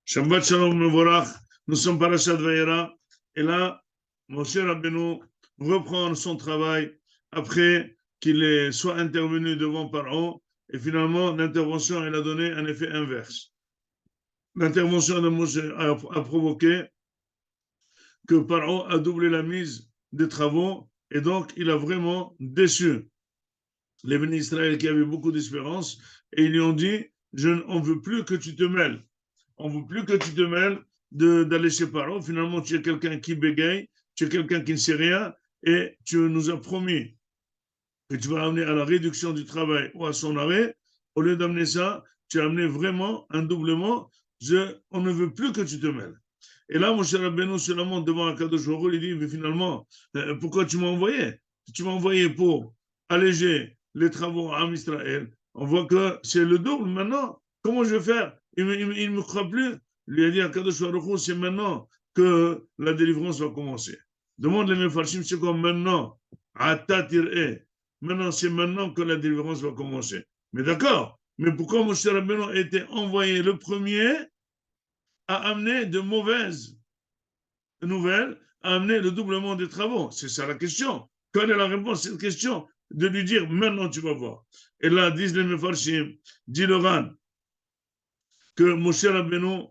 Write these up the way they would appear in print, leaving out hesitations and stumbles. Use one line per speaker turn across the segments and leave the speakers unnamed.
Shabbat Shalom Mevorach, nous sommes Parashat Vayera, et là, Moshe Rabbeinu reprend son travail après qu'il soit intervenu devant Paro, et finalement, l'intervention, elle a donné un effet inverse. L'intervention de Moshe a provoqué que Paro a doublé la mise des travaux, et donc il a vraiment déçu les bénis Israël qui avaient beaucoup d'espérance, et ils lui ont dit, on ne veut plus que tu te mêles. On ne veut plus que tu te mêles d'aller chez Paro. Finalement, tu es quelqu'un qui bégaye, tu es quelqu'un qui ne sait rien, et tu nous as promis que tu vas amener à la réduction du travail ou à son arrêt. Au lieu d'amener ça, tu as amené vraiment un doublement. On ne veut plus que tu te mêles. Et là, mon cher Rabbeinu se lamente devant Akadosh Baruch Hu, il dit, mais finalement, pourquoi tu m'as envoyé? Tu m'as envoyé pour alléger les travaux à Israël. On voit que c'est le double maintenant. Comment je vais faire? Il ne me croit plus. Il lui a dit à Akadosh Baruch Hu, c'est maintenant que la délivrance va commencer. Demande les Mefarshim, c'est quoi maintenant? Maintenant, c'est maintenant que la délivrance va commencer. Mais d'accord, mais pourquoi mon cher Rabbeinu a été envoyé le premier à amener de mauvaises nouvelles, à amener le doublement des travaux? C'est ça la question. Quelle est la réponse à cette question? De lui dire, maintenant tu vas voir. Et là, disent les Mefarshim, dit le Ran, que Moshe Rabbeinu,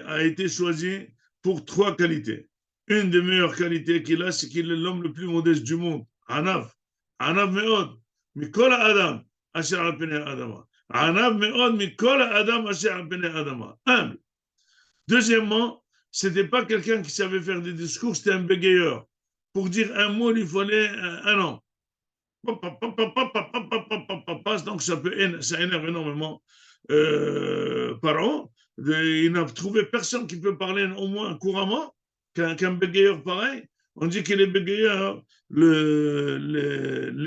a été choisi pour 3 qualités. Une des meilleures qualités qu'il a, c'est qu'il est l'homme le plus modeste du monde. Anav. Anav me'od. Mikol Adam. Asher al pene Adama. Anav me'od. Mikol Adam. Asher al pene Adama. Humble. Deuxièmement, c'était pas quelqu'un qui savait faire des discours, c'était un bégayeur. Pour dire un mot, il fallait un an. Donc ça énerve énormément Paro. Il n'a trouvé personne qui peut parler au moins couramment qu'un bégayeur pareil. On dit que les bégayeurs, les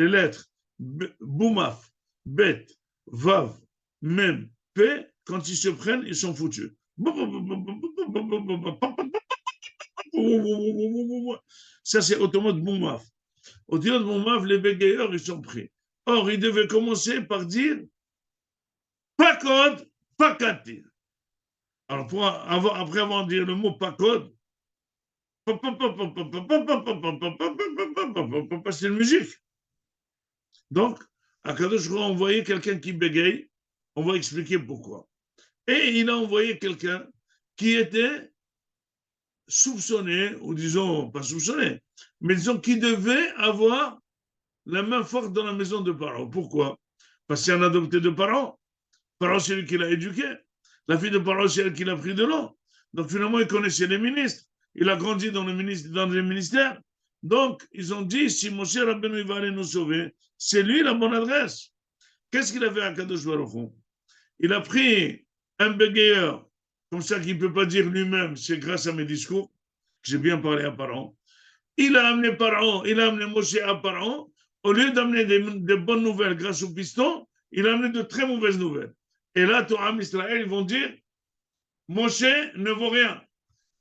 lettres Boumaf, Bet, Vav, Mem, P, quand ils se prennent, ils sont foutus. Ça, c'est automate Boumaf. Au dire de Boumaf, les bégayeurs, ils sont pris. Or, il devait commencer par dire pas code, pas katir. Alors, après avoir dit le mot pas code, c'est une musique. Donc, à Kadosh a envoyé quelqu'un qui bégaye, on va expliquer pourquoi. Et il a envoyé quelqu'un qui était soupçonné, ou disons, pas soupçonné, mais disons qui devait avoir la main forte dans la maison de Paro. Pourquoi? Parce que c'est un adopté de Paro. Paro, c'est lui qui l'a éduqué. La fille de Paro, c'est elle qui l'a pris de l'eau. Donc finalement, il connaissait les ministres. Il a grandi dans les ministères. Donc, ils ont dit, si Moshe Rabbeinu va aller nous sauver, c'est lui la bonne adresse. Qu'est-ce qu'il a fait à Kadosh Baruch Hu? Il a pris un bégayeur, comme ça qu'il ne peut pas dire lui-même, c'est grâce à mes discours que j'ai bien parlé à Paro. Il a amené Paro, il a amené Moshe à Paro. Au lieu d'amener des bonnes nouvelles grâce au piston, il a amené de très mauvaises nouvelles. Et là, Torah Israël, ils vont dire, Moshe ne vaut rien.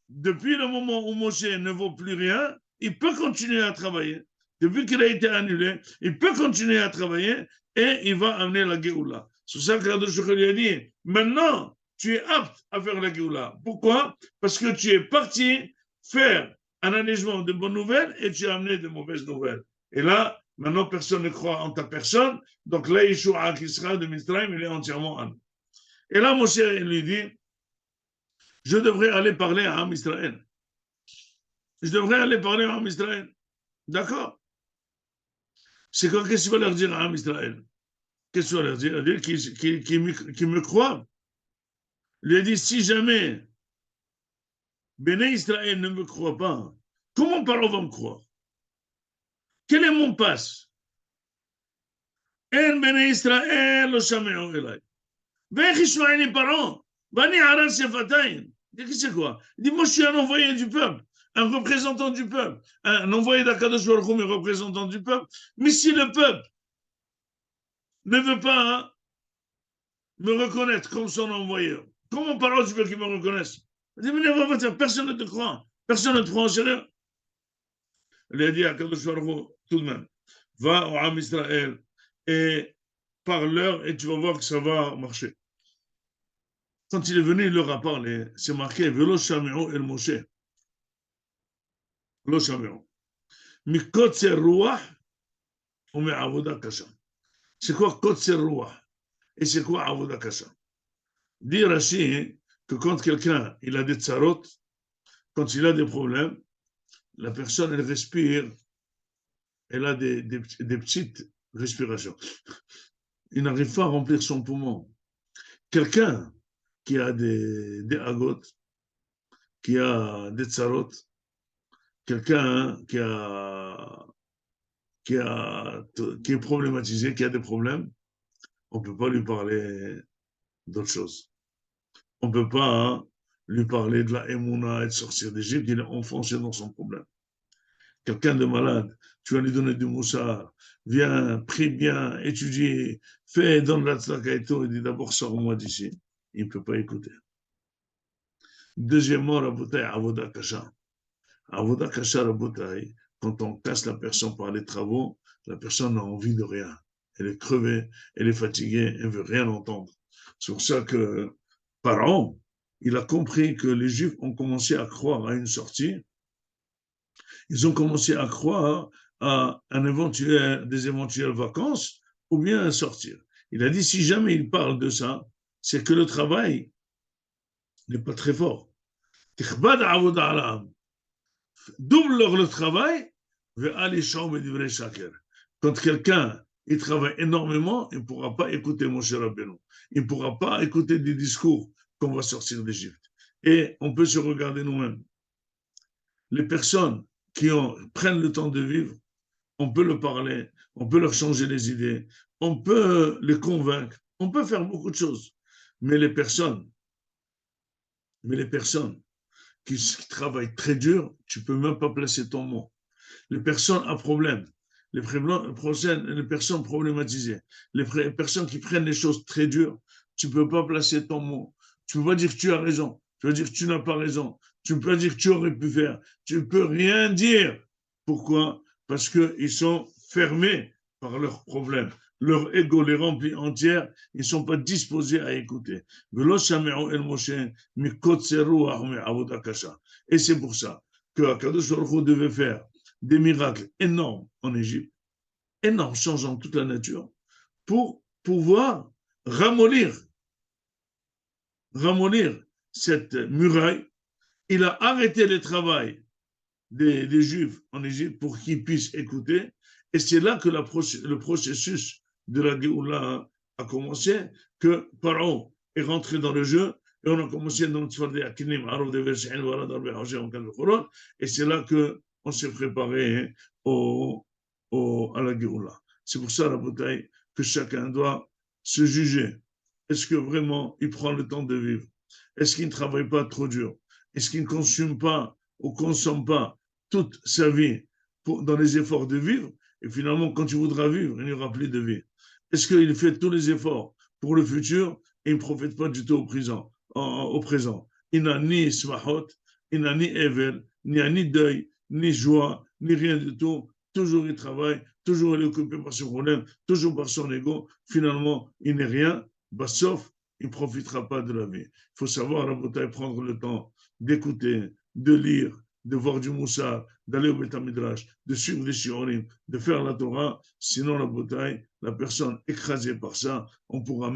Depuis le moment où Moshe ne vaut plus rien, il peut continuer à travailler. Depuis qu'il a été annulé, il peut continuer à travailler et il va amener la Géoula. C'est ça que Kadosh lui a dit. Maintenant, tu es apte à faire la Géoula. Pourquoi? Parce que tu es parti faire un allègement de bonnes nouvelles et tu as amené de mauvaises nouvelles. Et là, maintenant, personne ne croit en ta personne. Donc là, Yeshua qui sera de Mitzrayim, il est entièrement en nous. Et là, Moshe lui dit, je devrais aller parler à Am Israël. Je devrais aller parler à Am Israël. D'accord? C'est quoi? Qu'est-ce que tu vas leur dire à Am Israël? Qu'est-ce que tu vas leur dire? Dire qui me croient. Il a dit, si jamais Béné Israël ne me croit pas, comment Paro va me croire? Quel est mon passe? En Béné Israël lo shame'u elai. Ve'ech yishma'eni Paro. Vani haran sefatayim. C'est quoi? Il dit, moi je suis un envoyé du peuple, un représentant du peuple, un envoyé d'Akadosh Baruch Hu, mais représentant du peuple. Mais si le peuple ne veut pas me reconnaître comme son envoyé, comment Paro tu veux qu'il me reconnaisse? Il dit, mais personne ne te croit, personne ne te prend en sérieux. Il a dit à Akadosh Baruch Hu, tout de même, va au Am Israël et parle-leur et tu vas voir que ça va marcher. Quand il est venu, il leur a parlé. C'est marqué Velo Shaméo El Moshe. Velo Shaméo. Mikotse Ruach ou me Avoda Kasha. C'est quoi Kotse Ruach? Et c'est quoi Avoda Kasha? Dit Rashi que quand quelqu'un il a des tsarot, quand il a des problèmes, la personne elle respire, elle a des petites respirations. Il n'arrive pas à remplir son poumon. Quelqu'un qui a des agots, qui a des tsarot, quelqu'un qui est problématisé, qui a des problèmes, on ne peut pas lui parler d'autre chose. On ne peut pas lui parler de la Emouna et de sortir d'Égypte, il est enfoncé dans son problème. Quelqu'un de malade, tu vas lui donner du moussard, viens, prie bien, étudie, fais, donne la tzaka et tout, il dit d'abord sors-moi d'ici. Il ne peut pas écouter. Deuxièmement, Rabotai, Avoda Kasha. Avoda Kasha, Rabotai, quand on casse la personne par les travaux, la personne n'a envie de rien. Elle est crevée, elle est fatiguée, elle ne veut rien entendre. C'est pour ça que, par an, il a compris que les Juifs ont commencé à croire à une sortie. Ils ont commencé à croire à des éventuelles vacances ou bien à sortir. Il a dit, si jamais il parle de ça, c'est que le travail n'est pas très fort. Double-leur le travail, quand quelqu'un il travaille énormément, il ne pourra pas écouter Moshe Rabbeinu. Il ne pourra pas écouter des discours qu'on va sortir d'Égypte. Et on peut se regarder nous-mêmes. Les personnes qui prennent le temps de vivre, on peut leur parler, on peut leur changer les idées, on peut les convaincre, on peut faire beaucoup de choses. Mais les personnes qui travaillent très dur, tu ne peux même pas placer ton mot. Les personnes à problème, les personnes problématisées, les personnes qui prennent les choses très dures, tu ne peux pas placer ton mot. Tu ne peux pas dire que tu as raison, tu peux dire que tu n'as pas raison, tu ne peux pas dire que tu aurais pu faire, tu ne peux rien dire. Pourquoi? Parce qu'ils sont fermés par leurs problèmes. Leur ego les remplit entière, ils ne sont pas disposés à écouter. Et c'est pour ça que Akadosh Baruch Hu devait faire des miracles énormes en Égypte, énormes, changeant toute la nature, pour pouvoir ramollir cette muraille. Il a arrêté le travail des Juifs en Égypte pour qu'ils puissent écouter. Et c'est là que le processus de la Géoula a commencé, que Paro est rentré dans le jeu, et on a commencé dans le Tzfardé Akinim, Arov de Versailles, et c'est là qu'on s'est préparé à la Géoula. C'est pour ça, la bataille, que chacun doit se juger. Est-ce que vraiment il prend le temps de vivre? Est-ce qu'il ne travaille pas trop dur? Est-ce qu'il ne consomme pas ou consomme pas toute sa vie dans les efforts de vivre? Et finalement, quand il voudra vivre, il n'y aura plus de vie. Est-ce qu'il fait tous les efforts pour le futur et il ne profite pas du tout au présent? Il n'a ni smahot, il n'a ni evel, ni deuil, ni joie, ni rien du tout. Toujours il travaille, toujours il est occupé par son problème, toujours par son ego. Finalement, il n'est rien. Sauf, il ne profitera pas de la vie. Il faut savoir, la bataille, prendre le temps d'écouter, de lire, de voir du moussard, d'aller au Beth Midrash, de suivre les shiurim, de faire la Torah. Sinon, la bataille, la personne écrasée par ça, on pourra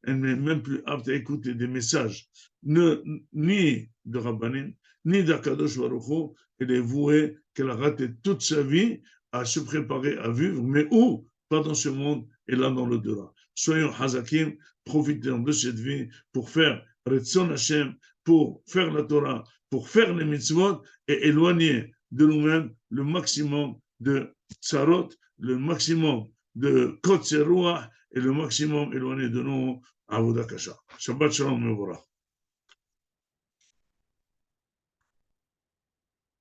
elle n'est même plus apte à écouter des messages, ni de Rabbanim, ni d'Akadosh Baruch Hu. Elle est vouée qu'elle a raté toute sa vie à se préparer à vivre, mais où? Pas dans ce monde, et là dans le delà. Soyons hazakim, profitons de cette vie pour faire Retzon Hashem, pour faire la Torah, pour faire les mitzvot et éloigner de nous-mêmes le maximum de tsarot, le maximum de kotse ruach et le maximum éloigné de nous, Avoda Kasha. Shabbat Shalom Mevorach.